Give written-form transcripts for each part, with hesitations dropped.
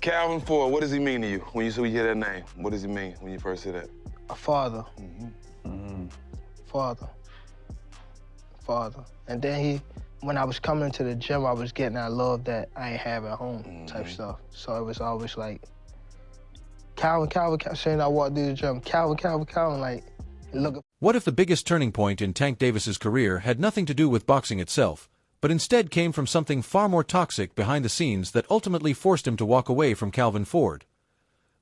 Calvin Ford, what does he mean to you when you hear that name? What does he mean when you first hear that? A father. Mm-hmm. Mm-hmm. Father. And then when I was coming to the gym, I was getting that love that I ain't have at home type stuff. So it was always like, Calvin, saying I walked through the gym, Calvin, like, look. What if the biggest turning point in Tank Davis's career had nothing to do with boxing itself, but instead came from something far more toxic behind the scenes that ultimately forced him to walk away from Calvin Ford?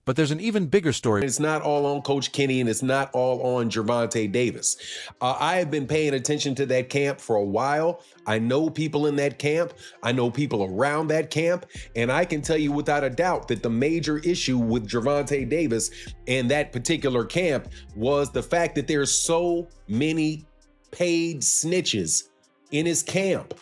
But there's an even bigger story. It's not all on Coach Kenny, and it's not all on Gervonta Davis. I have been paying attention to that camp for a while. I know people in that camp. I know people around that camp. And I can tell you without a doubt that the major issue with Gervonta Davis and that particular camp was the fact that there's so many paid snitches in his camp.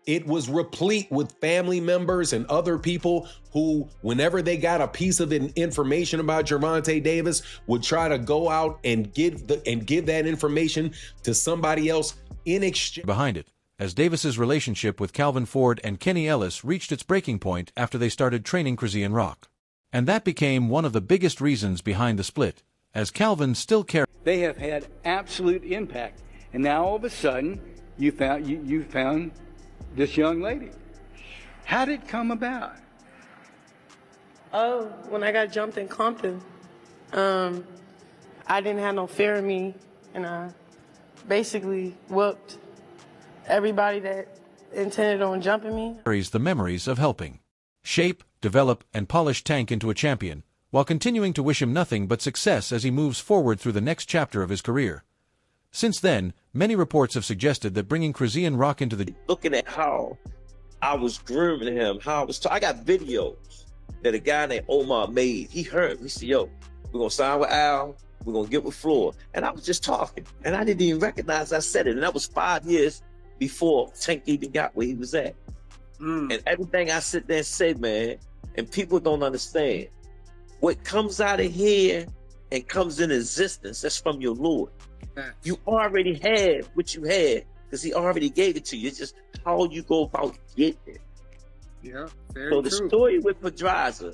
It was replete with family members and other people who, whenever they got a piece of information about Gervonta Davis, would try to go out and give that information to somebody else in exchange. Behind it, as Davis's relationship with Calvin Ford and Kenny Ellis reached its breaking point after they started training Crizian Rock. And that became one of the biggest reasons behind the split, as Calvin still carried. They have had absolute impact. And now all of a sudden, you found this young lady. How did it come about? Oh, when I got jumped in Compton, I didn't have no fear in me, and I basically whooped everybody that intended on jumping me. Carries the memories of helping shape, develop, and polish Tank into a champion, while continuing to wish him nothing but success as he moves forward through the next chapter of his career. Since then, many reports have suggested that bringing Crizian Rock into the... Looking at how I was grooming him, I got videos that a guy named Omar made. He heard me. He said, yo, we're going to sign with Al. We're going to get with Floyd. And I was just talking. And I didn't even recognize I said it. And that was 5 years before Tank even got where he was at. And everything I sit there and say, man, and people don't understand. What comes out of here and comes in existence, that's from your Lord. You already had what you had because he already gave it to you. It's just how you go about getting it. Yeah, very So the true. story with Pedraza,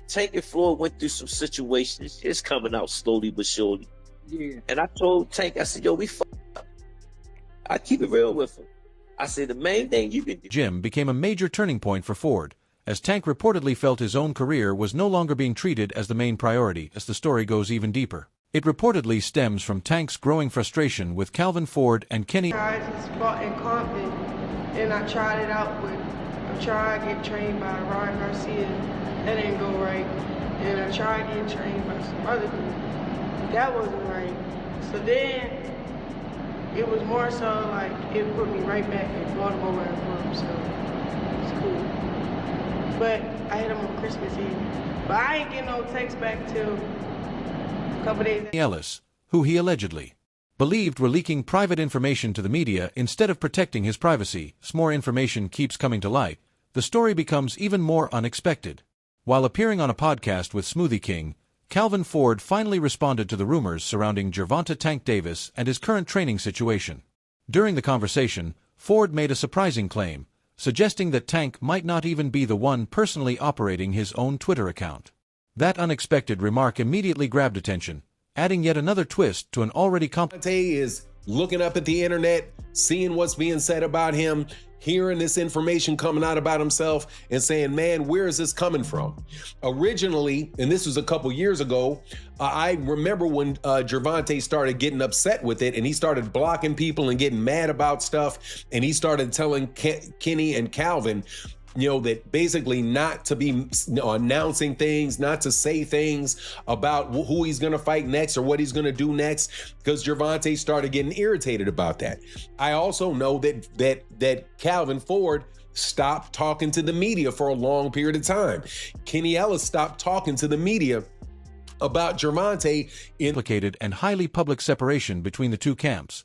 Tank and Floyd went through some situations. It's coming out slowly but surely. Yeah. And I told Tank, I said, yo, we fucked up. I keep it real with him. I said, the main thing you can do. Gym became a major turning point for Ford, as Tank reportedly felt his own career was no longer being treated as the main priority as the story goes even deeper. It reportedly stems from Tank's growing frustration with Calvin Ford and Kenny. I just fought in Compton, and I tried it out with, I tried to get trained by Ryan Garcia. That didn't go right. And I tried to get trained by some other people. That wasn't right. So then, it was more so like, it put me right back in Baltimore where I'm from, so it's cool. But I hit him on Christmas Eve. But I ain't getting no text back till couple days. Ellis, who he allegedly believed were leaking private information to the media instead of protecting his privacy. As more information keeps coming to light, the story becomes even more unexpected. While appearing on a podcast with Smoothie King, Calvin Ford finally responded to the rumors surrounding Gervonta Tank Davis and his current training situation. During the conversation, Ford made a surprising claim, suggesting that Tank might not even be the one personally operating his own Twitter account. That unexpected remark immediately grabbed attention, adding yet another twist to an already Gervonta is looking up at the internet, seeing what's being said about him, hearing this information coming out about himself and saying, man, where is this coming from? Originally, and this was a couple years ago, I remember when Gervonta started getting upset with it and he started blocking people and getting mad about stuff. And he started telling Kenny and Calvin, that basically not to be announcing things, not to say things about who he's going to fight next or what he's going to do next, because Gervonta started getting irritated about that. I also know that Calvin Ford stopped talking to the media for a long period of time. Kenny Ellis stopped talking to the media about Gervonta. Implicated and highly public separation between the two camps.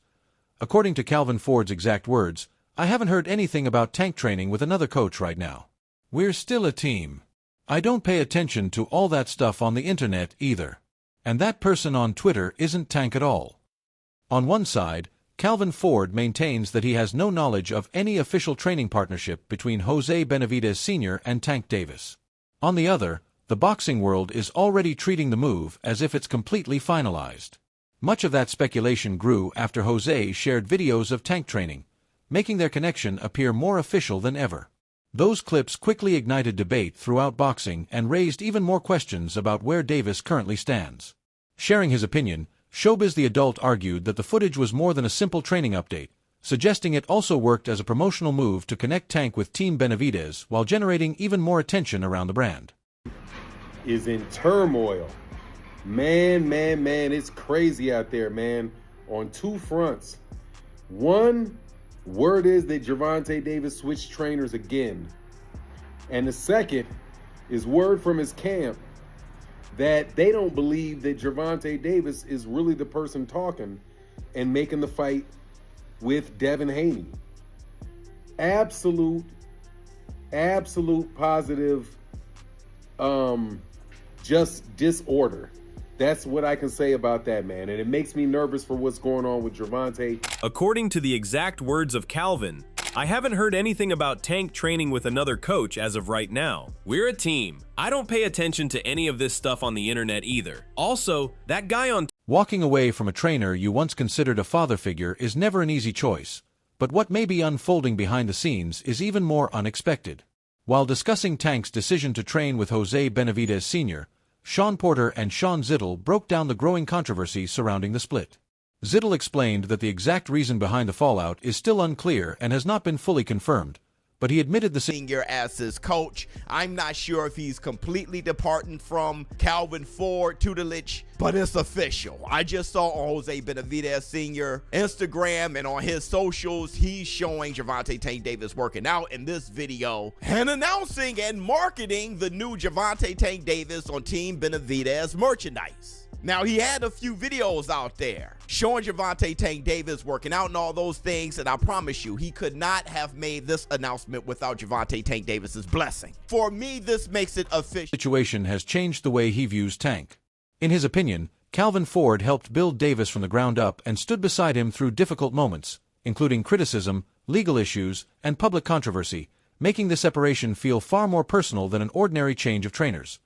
According to Calvin Ford's exact words, I haven't heard anything about Tank training with another coach right now. We're still a team. I don't pay attention to all that stuff on the internet either. And that person on Twitter isn't Tank at all. On one side, Calvin Ford maintains that he has no knowledge of any official training partnership between Jose Benavidez Sr. and Tank Davis. On the other, the boxing world is already treating the move as if it's completely finalized. Much of that speculation grew after Jose shared videos of Tank training, making their connection appear more official than ever. Those clips quickly ignited debate throughout boxing and raised even more questions about where Davis currently stands. Sharing his opinion, Showbiz the Adult argued that the footage was more than a simple training update, suggesting it also worked as a promotional move to connect Tank with Team Benavidez while generating even more attention around the brand. Is in turmoil. Man, it's crazy out there, man, on two fronts. One, word is that Gervonta Davis switched trainers again. And the second is word from his camp that they don't believe that Gervonta Davis is really the person talking and making the fight with Devin Haney. Absolute positive, just disorder. That's what I can say about that, man. And it makes me nervous for what's going on with Gervonta. According to the exact words of Calvin, I haven't heard anything about Tank training with another coach as of right now. We're a team. I don't pay attention to any of this stuff on the internet either. Also, that guy on Walking away from a trainer you once considered a father figure is never an easy choice, but what may be unfolding behind the scenes is even more unexpected. While discussing Tank's decision to train with Jose Benavidez Sr., Sean Porter and Sean Zittel broke down the growing controversy surrounding the split. Zittel explained that the exact reason behind the fallout is still unclear and has not been fully confirmed, but he admitted the senior as his coach. I'm not sure if he's completely departing from Calvin Ford tutelage, but it's official. I just saw on Jose Benavidez Sr. Instagram and on his socials, he's showing Gervonta Tank Davis working out in this video and announcing and marketing the new Gervonta Tank Davis on Team Benavidez merchandise. Now, he had a few videos out there showing Gervonta Tank Davis working out and all those things, and I promise you, he could not have made this announcement without Gervonta Tank Davis's blessing. For me, this makes it official. The situation has changed the way he views Tank. In his opinion, Calvin Ford helped build Davis from the ground up and stood beside him through difficult moments, including criticism, legal issues, and public controversy, making the separation feel far more personal than an ordinary change of trainers.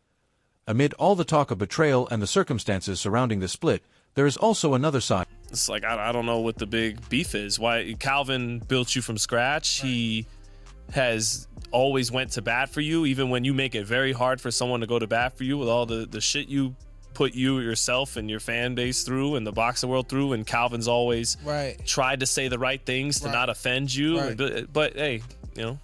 Amid all the talk of betrayal and the circumstances surrounding the split, there is also another side. It's like, I don't know what the big beef is. Why Calvin built you from scratch. Right. He has always went to bat for you, even when you make it very hard for someone to go to bat for you with all the shit you put you yourself and your fan base through and the boxing world through. And Calvin's always tried to say the right things to not offend you. Right. But hey, you know.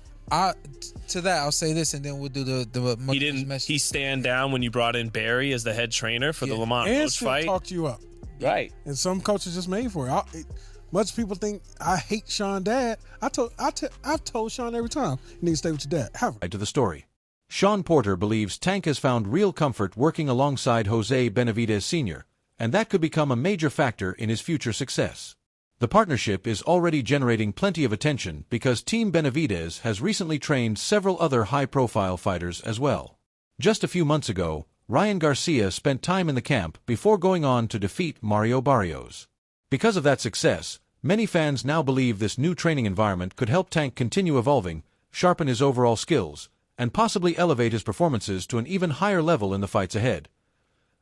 To that, I'll say this, and then we'll do the he didn't message. He stand down when you brought in Barry as the head trainer for the Lamont Roach fight. Talked you up, right? And some coaches just made for it. Much people think I hate Sean dad. I've told Sean every time you need to stay with your dad. To the story, Sean Porter believes Tank has found real comfort working alongside Jose Benavidez Sr., and that could become a major factor in his future success. The partnership is already generating plenty of attention because Team Benavidez has recently trained several other high-profile fighters as well. Just a few months ago, Ryan Garcia spent time in the camp before going on to defeat Mario Barrios. Because of that success, many fans now believe this new training environment could help Tank continue evolving, sharpen his overall skills, and possibly elevate his performances to an even higher level in the fights ahead.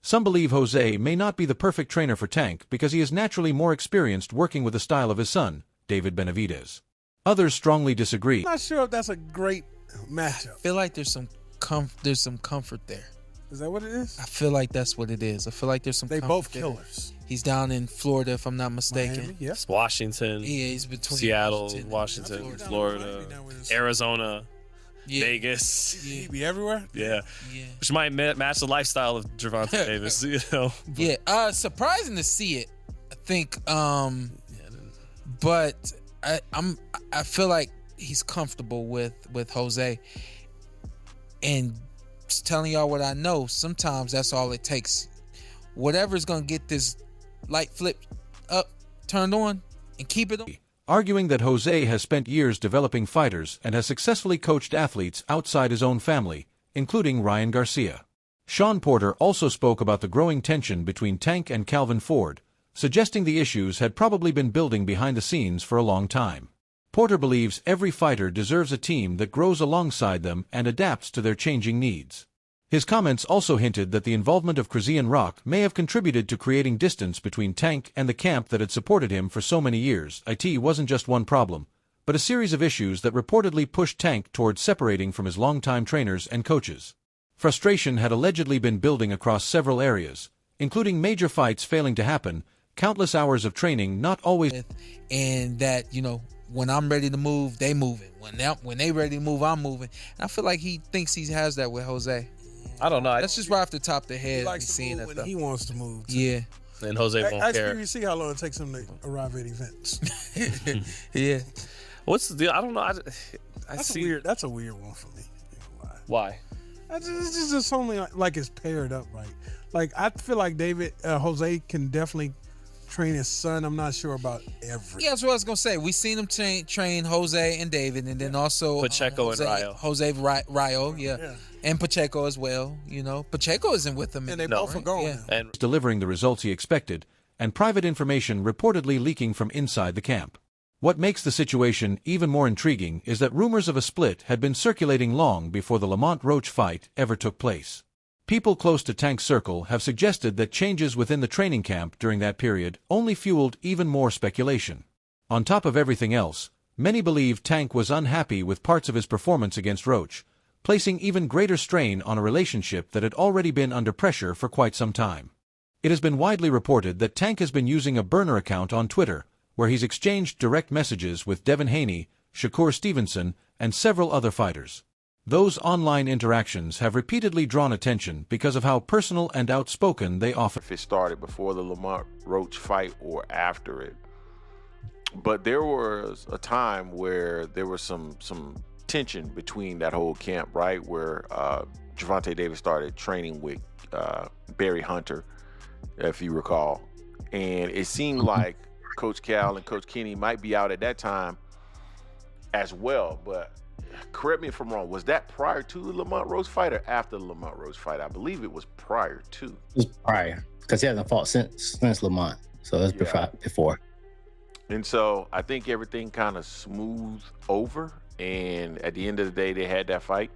Some believe Jose may not be the perfect trainer for Tank because he is naturally more experienced working with the style of his son, David Benavidez. Others strongly disagree. I'm not sure if that's a great matchup. I feel like there's some comfort there. Is that what it is? I feel like that's what it is. I feel like there's some comfort both there. Killers. He's down in Florida, if I'm not mistaken. Miami, yes. Washington. Yeah, he's between Seattle, Washington, Florida, Arizona. Vegas. He be everywhere. Yeah. Which might match the lifestyle of Gervonta Davis, you know. Yeah. Surprising to see it. I think but I feel like he's comfortable with Jose. And just telling y'all what I know, sometimes that's all it takes. Whatever's gonna get this light flip up, turned on, and keep it on. Arguing that Jose has spent years developing fighters and has successfully coached athletes outside his own family, including Ryan Garcia. Sean Porter also spoke about the growing tension between Tank and Calvin Ford, suggesting the issues had probably been building behind the scenes for a long time. Porter believes every fighter deserves a team that grows alongside them and adapts to their changing needs. His comments also hinted that the involvement of Chrisian Rock may have contributed to creating distance between Tank and the camp that had supported him for so many years. It wasn't just one problem, but a series of issues that reportedly pushed Tank towards separating from his longtime trainers and coaches. Frustration had allegedly been building across several areas, including major fights failing to happen, countless hours of training not always, and that, you know, when I'm ready to move, they moving. When they ready to move, I'm moving. And I feel like he thinks he has that with Jose. I don't know. That's just right off the top of the head. He likes to move when he wants to move. Too. Yeah. And Jose won't I care. You see how long it takes him to arrive at events. Yeah. What's the deal? I don't know. That's a weird one for me. Why? It's just only like it's paired up right. Like I feel like Jose can definitely train his son. I'm not sure about every. Yeah, that's what I was gonna say. We seen him train Jose and David, and then also Pacheco and Rayo. Jose Rayo, yeah, and Pacheco as well. You know, Pacheco isn't with them, and they both are gone. Yeah. and delivering the results he expected, and private information reportedly leaking from inside the camp. What makes the situation even more intriguing is that rumors of a split had been circulating long before the Lamont Roach fight ever took place. People close to Tank's circle have suggested that changes within the training camp during that period only fueled even more speculation. On top of everything else, many believe Tank was unhappy with parts of his performance against Roach, placing even greater strain on a relationship that had already been under pressure for quite some time. It has been widely reported that Tank has been using a burner account on Twitter, where he's exchanged direct messages with Devin Haney, Shakur Stevenson, and several other fighters. Those online interactions have repeatedly drawn attention because of how personal and outspoken they often. If it started before the Lamont Roach fight or after it. But there was a time where there was some tension between that whole camp, right? Where Gervonta Davis started training with Barry Hunter, if you recall. And it seemed like Coach Cal and Coach Kenny might be out at that time as well, but correct me if I'm wrong, was that prior to the Lamont Roach fight or after the Lamont Roach fight? I believe it was prior to. It was prior, because he hasn't fought since Lamont, so it's before. And so I think everything kind of smoothed over, and at the end of the day, they had that fight.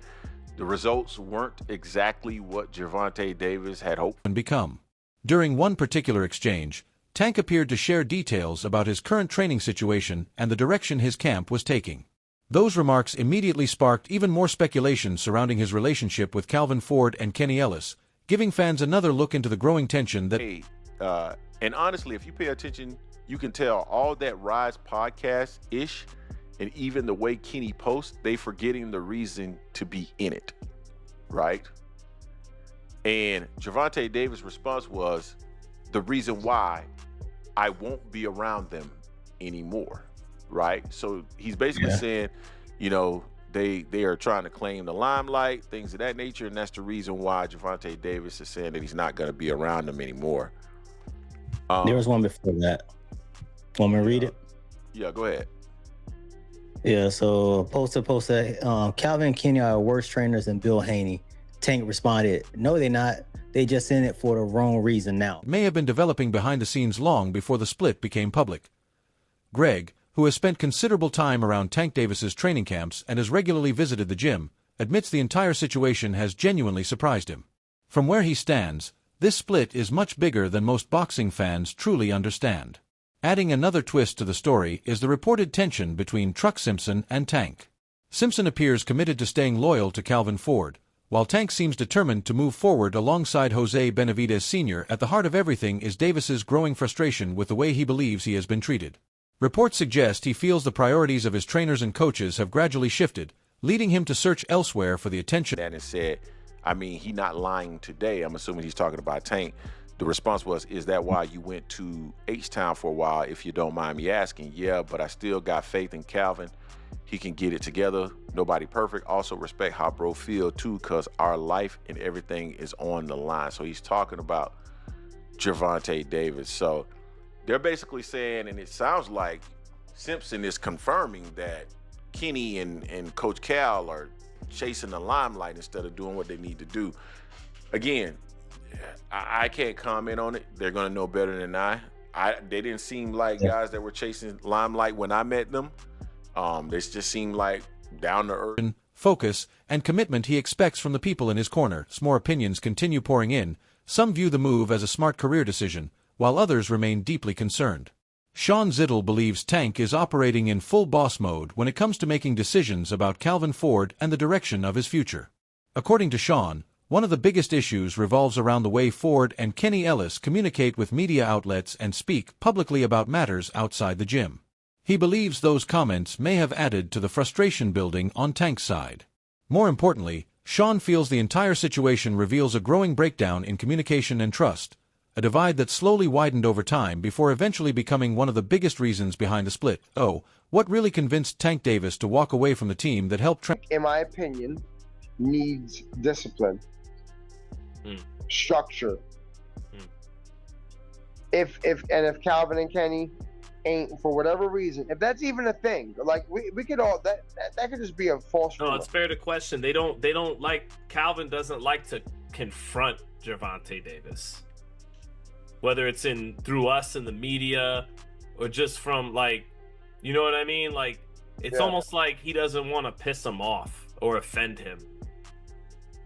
The results weren't exactly what Gervonta Davis had hoped. And become. During one particular exchange, Tank appeared to share details about his current training situation and the direction his camp was taking. Those remarks immediately sparked even more speculation surrounding his relationship with Calvin Ford and Kenny Ellis, giving fans another look into the growing tension that... And honestly, if you pay attention, you can tell all that Rise podcast-ish, and even the way Kenny posts, they forgetting the reason to be in it, right? And Gervonta Davis' response was, the reason why I won't be around them anymore, right? So he's basically saying, you know, they are trying to claim the limelight, things of that nature, and that's the reason why Gervonta Davis is saying that he's not going to be around them anymore. There was one before that. Want me to read it? Yeah, go ahead. Yeah, so post that Calvin and Kenny are worse trainers than Bill Haney. Tank responded, no, they're not. They just in it for the wrong reason now. May have been developing behind the scenes long before the split became public. Greg, who has spent considerable time around Tank Davis's training camps and has regularly visited the gym, admits the entire situation has genuinely surprised him. From where he stands, this split is much bigger than most boxing fans truly understand. Adding another twist to the story is the reported tension between Truck Simpson and Tank. Simpson appears committed to staying loyal to Calvin Ford, while Tank seems determined to move forward alongside Jose Benavidez Sr. At the heart of everything is Davis's growing frustration with the way he believes he has been treated. Reports suggest he feels the priorities of his trainers and coaches have gradually shifted, leading him to search elsewhere for the attention. And said, I mean, he's not lying today. I'm assuming he's talking about Tank. The response was, is that why you went to H-Town for a while, if you don't mind me asking? Yeah, but I still got faith in Calvin. He can get it together. Nobody perfect. Also respect how bro feel too, because our life and everything is on the line. So he's talking about Gervonta Davis. So they're basically saying, and it sounds like Simpson is confirming that Kenny and Coach Cal are chasing the limelight instead of doing what they need to do. Again, I can't comment on it. They're going to know better than I. They didn't seem like guys that were chasing limelight when I met them. They just seemed like down to earth. focus, and commitment he expects from the people in his corner. More opinions continue pouring in. Some view the move as a smart career decision, while others remain deeply concerned. Sean Zittel believes Tank is operating in full boss mode when it comes to making decisions about Calvin Ford and the direction of his future. According to Sean, one of the biggest issues revolves around the way Ford and Kenny Ellis communicate with media outlets and speak publicly about matters outside the gym. He believes those comments may have added to the frustration building on Tank's side. More importantly, Sean feels the entire situation reveals a growing breakdown in communication and trust, a divide that slowly widened over time before eventually becoming one of the biggest reasons behind the split. Oh, what really convinced Tank Davis to walk away from the team that helped in my opinion, needs discipline, structure. If Calvin and Kenny ain't, for whatever reason, if that's even a thing, like we could all that could just be a false rumor. No, it's fair to question. They don't like, Calvin doesn't like to confront Gervonta Davis, whether it's through us in the media or just from, like, you know what I mean? Like, it's almost like he doesn't want to piss him off or offend him.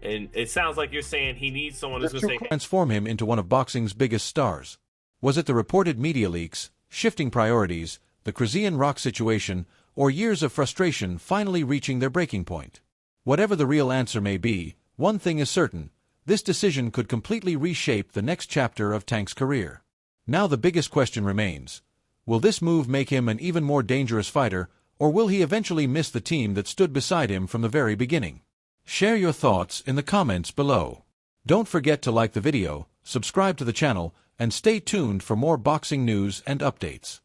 And it sounds like you're saying he needs someone who's going to transform him into one of boxing's biggest stars. Was it the reported media leaks, shifting priorities, the Krasian Rock situation, or years of frustration finally reaching their breaking point? Whatever the real answer may be, one thing is certain: this decision could completely reshape the next chapter of Tank's career. Now the biggest question remains: will this move make him an even more dangerous fighter, or will he eventually miss the team that stood beside him from the very beginning? Share your thoughts in the comments below. Don't forget to like the video, subscribe to the channel, and stay tuned for more boxing news and updates.